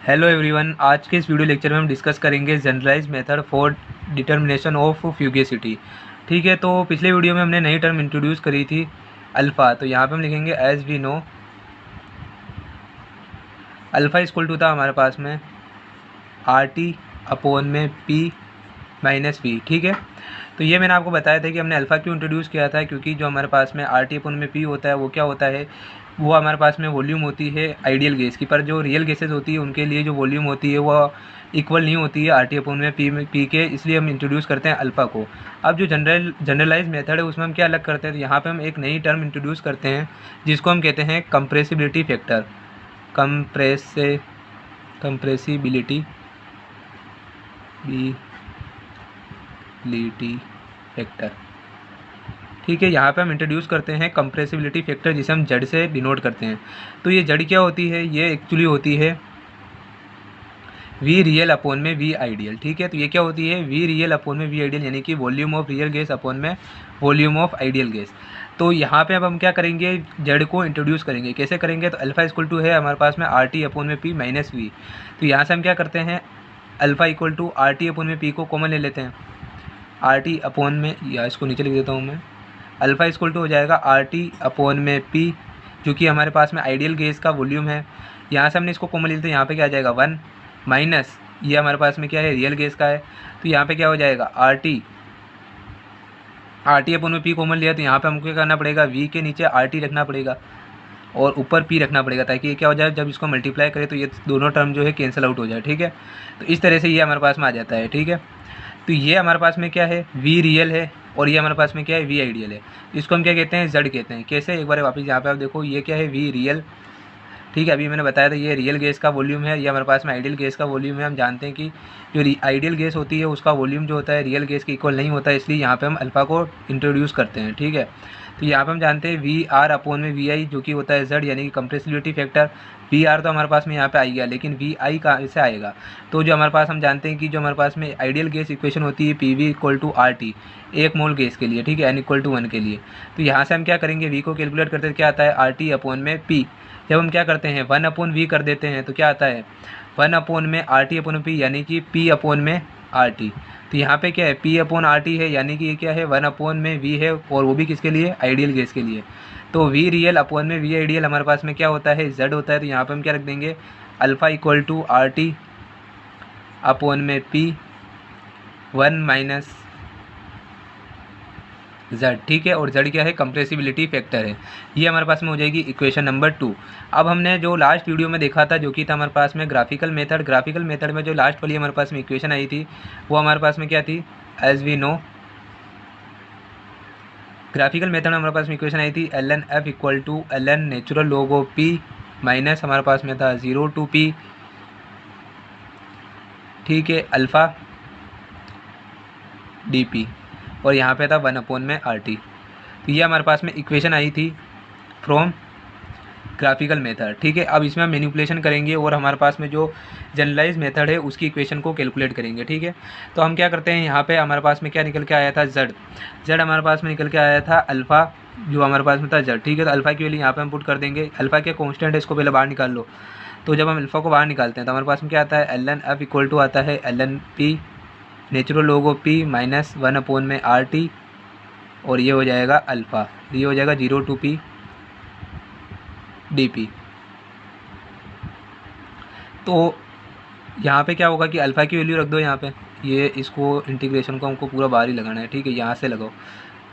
Hello everyone, आज के इस वीडियो लेक्चर में हम डिस्कस करेंगे generalize method for determination of fugacity. ठीक है, तो पिछले वीडियो में हमने नई टर्म इंट्रोड्यूस करी थी अल्फ़ा। तो यहाँ पे हम लिखेंगे as we know alpha equal to था हमारे पास में आर टी अपॉन में पी माइनस वी। ठीक है, तो ये मैंने आपको बताया था कि हमने अल्फ़ा क्यों इंट्रोड्यूस किया था, क्योंकि जो हमारे पास में आर टी अपॉन में पी होता है वो क्या होता है, वो हमारे पास में वॉल्यूम होती है आइडियल गैस की। पर जो रियल गैसेज होती है उनके लिए जो वॉल्यूम होती है वो इक्वल नहीं होती है आर टी अपॉन में पी के, इसलिए हम इंट्रोड्यूस करते हैं अल्फ़ा को। अब जो जनरलाइज मेथड है उसमें हम क्या अलग करते हैं, तो यहाँ पे हम एक नई टर्म इंट्रोड्यूस करते हैं जिसको हम कहते हैं कंप्रेसिबिलिटी फैक्टर। Compressibility factor. ठीक है, यहाँ पे हम इंट्रोड्यूस करते हैं कंप्रेसिबिलिटी फैक्टर, जिसे हम जेड से डिनोट करते हैं। तो ये जेड क्या होती है, ये एक्चुअली होती है वी रियल अपॉन में वी आइडियल। ठीक है, तो ये क्या होती है, वी रियल अपॉन में वी आइडियल, यानी कि volume of real gas upon में वॉल्यूम ऑफ आइडियल गैस। तो यहाँ पे अब हम क्या करेंगे, जेड को इंट्रोड्यूस करेंगे। कैसे करेंगे, तो अल्फा इक्वल टू है हमारे पास में आर टी अपॉन में पी माइनस वी। तो यहाँ से हम क्या करते हैं, alpha equal to R T upon में पी को कॉमन ले लेते हैं। आर टी अपॉन में, या इसको नीचे लिख देता हूँ मैं, अल्फ़ा इक्वल टू हो जाएगा आर टी अपॉन में पी, जो कि हमारे पास में आइडियल गैस का वॉल्यूम है। यहाँ से हमने इसको कॉमन ले लेते हैं, यहाँ पे क्या आ जाएगा 1 माइनस, ये हमारे पास में क्या है, रियल गैस का है। तो यहाँ पे क्या हो जाएगा आर टी अपॉन में पी कॉमन लिया, तो यहाँ पे हमको क्या करना पड़ेगा, वी के नीचे आर टी रखना पड़ेगा और ऊपर पी रखना पड़ेगा, ताकि ये क्या हो जाए, जब इसको मल्टीप्लाई करें तो ये दोनों टर्म जो है कैंसिल आउट हो जाए। ठीक है, तो इस तरह से ये हमारे पास में आ जाता है। ठीक है, तो ये हमारे पास में क्या है, वी रियल है, और ये हमारे पास में क्या है, वी आइडियल है। इसको हम क्या कहते हैं, जेड कहते हैं। कैसे, एक बार वापस यहाँ पे आप देखो, ये क्या है, वी रियल। ठीक है, अभी मैंने बताया था ये रियल गैस का वॉल्यूम है, ये हमारे पास में आइडियल गैस का वॉल्यूम है। हम जानते हैं कि जो आइडियल गैस होती है उसका वॉल्यूम जो होता है रियल गैस के इक्वल नहीं होता है, इसलिए यहाँ पे हम अल्फ़ा को इंट्रोड्यूस करते हैं। ठीक है, तो यहाँ पे हम जानते हैं वी आर अपॉन में वी आई, जो कि होता है जेड, यानी कि कंप्रेसिबिलिटी फैक्टर। वी आर तो हमारे पास में यहाँ पे आई गया, लेकिन वी आई कहाँ से आएगा, तो जो हमारे पास हम जानते हैं कि जो हमारे पास में आइडियल गैस इक्वेशन होती है P V equal to R T, 1 mole gas के लिए। ठीक है, एन इक्वल टू 1 के लिए। तो यहाँ से हम क्या करेंगे, वी को कैलकुलेट करते क्या आता है, आर टी अपॉन में पी। जब हम क्या करते हैं 1 अपॉन वी कर देते हैं तो क्या आता है 1 अपॉन में आर टी अपॉन पी, यानी कि पी अपॉन में आर टी। तो यहाँ पे क्या है, पी अपॉन आर टी है, यानी कि ये क्या है 1 अपॉन में वी है, और वो भी किसके लिए, आइडियल गैस के लिए। तो वी रियल अपॉन में वी आइडियल हमारे पास में क्या होता है, जेड होता है। तो यहाँ पे हम क्या रख देंगे, alpha equal to R T upon में पी 1 माइनस जेड। ठीक है, और जेड क्या है, कंप्रेसिबिलिटी फैक्टर है। ये हमारे पास में हो जाएगी इक्वेशन नंबर 2। अब हमने जो लास्ट वीडियो में देखा था, जो कि था हमारे पास में ग्राफिकल मेथड में जो लास्ट वाली हमारे पास में इक्वेशन आई थी, वो हमारे पास में क्या थी, as we know graphical method में हमारे पास में इक्वेशन आई थी L N F equal to L N natural log of P minus हमारे पास में था 0 टू पी। ठीक है, अल्फ़ा डी पी, और यहाँ पे था 1 अपॉन में आर टी। तो ये हमारे पास में इक्वेशन आई थी फ्रॉम ग्राफिकल मेथड। ठीक है, अब इसमें हम मैनिपुलेशन करेंगे और हमारे पास में जो जनरलाइज मेथड है उसकी इक्वेशन को कैलकुलेट करेंगे। ठीक है, तो हम क्या करते हैं, यहाँ पे हमारे पास में क्या निकल के आया था, जेड हमारे पास में निकल के आया था अल्फ़ा, जो हमारे पास में था जेड। ठीक है, तो अल्फ़ा की वैल्यू यहाँ पे हम पुट कर देंगे। अल्फ़ा क्या कॉन्स्टेंट है, इसको पहले बाहर निकाल लो। तो जब हम अल्फ़ा को बाहर निकालते हैं तो हमारे पास में क्या आता है, L N F equal to आता है L N P natural log of P minus 1 upon में आर टी, और ये हो जाएगा अल्फ़ा, ये हो जाएगा 0 टू पी डी पी। तो यहाँ पे क्या होगा कि अल्फ़ा की वैल्यू रख दो यहाँ पे, ये इसको इंटीग्रेशन को हमको पूरा बाहर ही लगाना है। ठीक है, यहाँ से लगाओ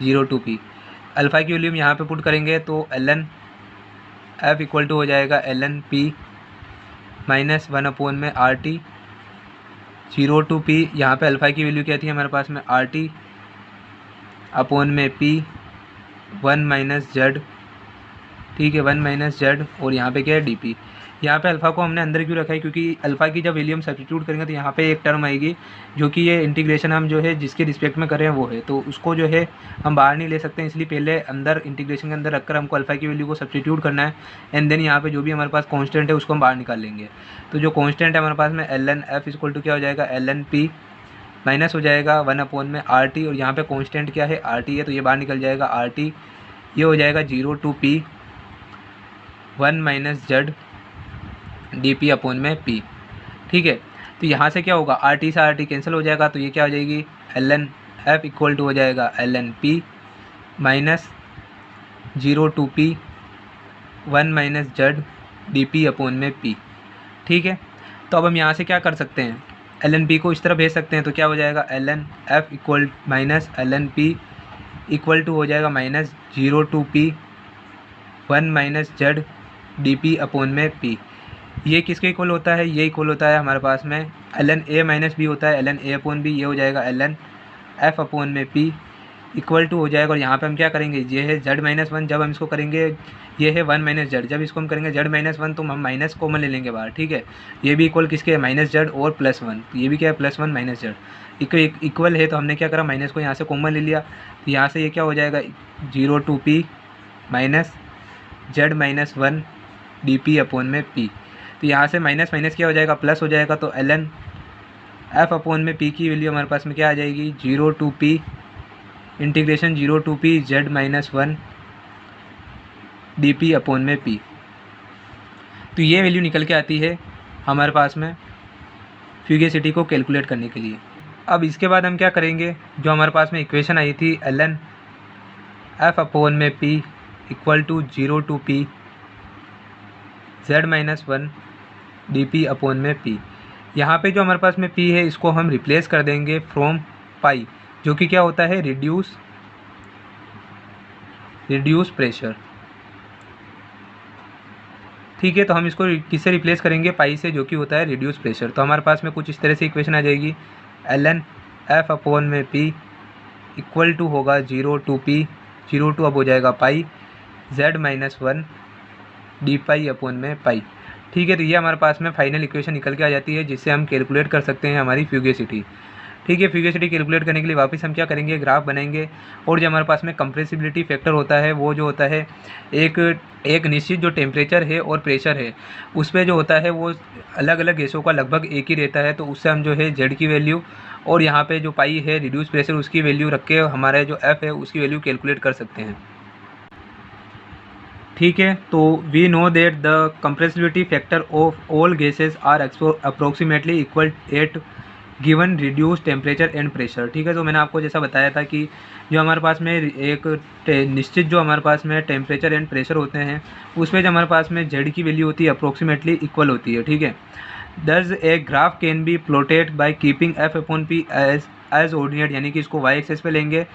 0 टू पी, अल्फ़ा की वैल्यू हम यहाँ पे पुट करेंगे, तो L N F equal to हो जाएगा L N P minus 1 upon में आर टी 0 टू पी। यहाँ पे अल्फ़ा की वैल्यू क्या थी हमारे पास में, आर टी अपॉन में पी 1 माइनस जेड। ठीक है, 1 माइनस जेड, और यहाँ पे क्या है डी पी। यहाँ पे अल्फ़ा को हमने अंदर क्यों रखा है, क्योंकि अल्फ़ा की जब वैल्यू हम सब्स्टिट्यूट करेंगे तो यहाँ पे एक टर्म आएगी, जो कि ये इंटीग्रेशन हम जो है जिसके रिस्पेक्ट में कर रहे हैं वो है, तो उसको जो है हम बाहर नहीं ले सकते हैं, इसलिए पहले अंदर इंटीग्रेशन के अंदर रखकर हमको अल्फ़ा की वैल्यू को सब्स्टिट्यूट करना है, एंड देन यहाँ पे जो भी हमारे पास कॉन्स्टेंट है उसको हम बाहर निकाल लेंगे। तो जो कॉन्स्टेंट है हमारे पास में L N F equal to क्या हो जाएगा, एल एन पी माइनस हो जाएगा 1 अपॉन में आर टी, और यहाँ पे कांस्टेंट क्या है, आर टी है, तो ये बाहर निकल जाएगा आर टी, ये हो जाएगा 0 to P 1 minus Z D P upon में पी। ठीक है। तो यहाँ से क्या होगा, आर टी से आर टी कैंसिल हो जाएगा, तो ये क्या हो जाएगी ln f इक्वल टू हो जाएगा ln p minus 0 to p 1 minus Z D P upon में p। ठीक है। तो अब हम यहाँ से क्या कर सकते हैं, ln p को इस तरह भेज सकते हैं, तो क्या हो जाएगा ln f equal minus ln p equal to हो जाएगा minus 0 to p 1 minus Z D P upon में p। ये किसके इक्वल होता है, ये इक्वल होता है हमारे पास में ln a माइनस बी होता है ln a अपॉन बी, ये हो जाएगा ln f अपॉन में p इक्वल टू हो जाएगा। और यहाँ पे हम क्या करेंगे, ये है z माइनस 1, जब हम इसको करेंगे ये है 1 माइनस जेड, जब इसको हम करेंगे z माइनस 1 तो हम माइनस कॉमन ले लेंगे बाहर। ठीक है। ये भी इक्वल किसके है, माइनस जेड और प्लस 1, ये भी क्या है प्लस 1 माइनस जेड इक्वल है, तो हमने क्या करा माइनस को यहाँ से कॉमन ले लिया, तो यहाँ से ये क्या हो जाएगा 0 to p minus Z minus 1 D P upon में p। तो यहाँ से माइनस माइनस क्या हो जाएगा प्लस हो जाएगा, तो ln f अपॉन में p की वैल्यू हमारे पास में क्या आ जाएगी 0 to p integration 0 to p z minus 1 D P upon में p। तो ये वैल्यू निकल के आती है हमारे पास में फ्यूगेसिटी को कैलकुलेट करने के लिए। अब इसके बाद हम क्या करेंगे, जो हमारे पास में इक्वेशन आई थी ln f अपॉन में p equal to 0 to p z minus 1 D P upon में p, यहाँ पे जो हमारे पास में p है इसको हम रिप्लेस कर देंगे फ्रॉम पाई, जो कि क्या होता है रिड्यूस प्रेशर। ठीक है। तो हम इसको किससे रिप्लेस करेंगे, पाई से, जो कि होता है रिड्यूस प्रेशर। तो हमारे पास में कुछ इस तरह से इक्वेशन आ जाएगी ln f अपॉन में p इक्वल टू होगा 0 टू p 0 टू अब हो जाएगा पाई z minus 1 D pi upon में पाई। ठीक है। तो ये हमारे पास में फाइनल इक्वेशन निकल के आ जाती है, जिससे हम कैलकुलेट कर सकते हैं हमारी फ्यूगेसिटी। ठीक है। फ्यूगेसिटी कैलकुलेट करने के लिए वापस हम क्या करेंगे, ग्राफ बनाएंगे, और जो हमारे पास में कंप्रेसिबिलिटी फैक्टर होता है वो जो होता है एक निश्चित जो टेम्परेचर है और प्रेशर है उस पर जो होता है वो अलग अलग गैसों का लगभग एक ही रहता है। तो उससे हम जो है जेड की वैल्यू और यहाँ पे जो पाई है रिड्यूस प्रेशर उसकी वैल्यू रख के हमारा जो एफ है उसकी वैल्यू कैलकुलेट कर सकते हैं। ठीक है। तो we know that the compressibility factor of all gases are approximately equal at given reduce temperature and pressure. ठीक है। तो मैंने आपको जैसा बताया था कि जो हमारे पास में एक निश्चित जो हमारे पास में टेम्परेचर एंड प्रेशर होते हैं उसमें जो हमारे पास में जेड की वैल्यू होती है अप्रोक्सीमेटली इक्वल होती है। ठीक है। Thus a graph can be plotted by keeping F upon P as ordinate, यानी कि इसको वाई एक्सेस पे लेंगे,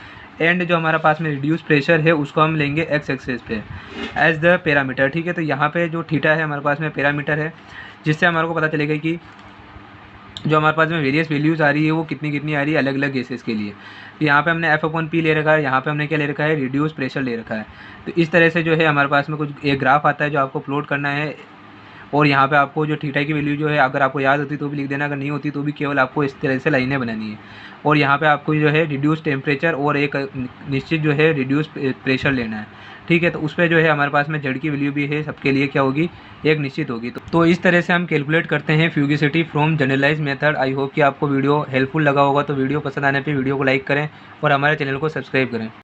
एंड जो हमारा पास में रिड्यूस प्रेशर है उसको हम लेंगे एक्स एक्सेस पे एज द पैरामीटर। ठीक है। तो यहाँ पे जो थीटा है हमारे पास में पैरामीटर है, जिससे हमारे को पता चलेगा कि जो हमारे पास में वेरियस वैल्यूज़ आ रही है वो कितनी आ रही है अलग अलग गैसेस के लिए। तो यहाँ पे हमने एफ अपॉन पी ले रखा है, यहाँ पे हमने क्या ले रखा है रिड्यूस प्रेशर ले रखा है। तो इस तरह से जो है हमारे पास में कुछ एक ग्राफ आता है जो आपको प्लॉट करना है, और यहाँ पे आपको जो थीटा की वैल्यू जो है अगर आपको याद होती तो भी लिख देना, अगर नहीं होती तो भी केवल आपको इस तरह से लाइनें बनानी है। और यहाँ पे आपको जो है रिड्यूस टेम्परेचर और एक निश्चित जो है रिड्यूस प्रेशर लेना है। ठीक है। तो उस पर जो है हमारे पास में जेड की वैल्यू भी है, सबके लिए क्या होगी एक निश्चित होगी। तो इस तरह से हम कैलकुलेट करते हैं fugacity from generalize method. I hope कि आपको वीडियो हेल्पफुल लगा होगा। तो वीडियो पसंद आने पर वीडियो को लाइक करें और हमारे चैनल को सब्सक्राइब करें।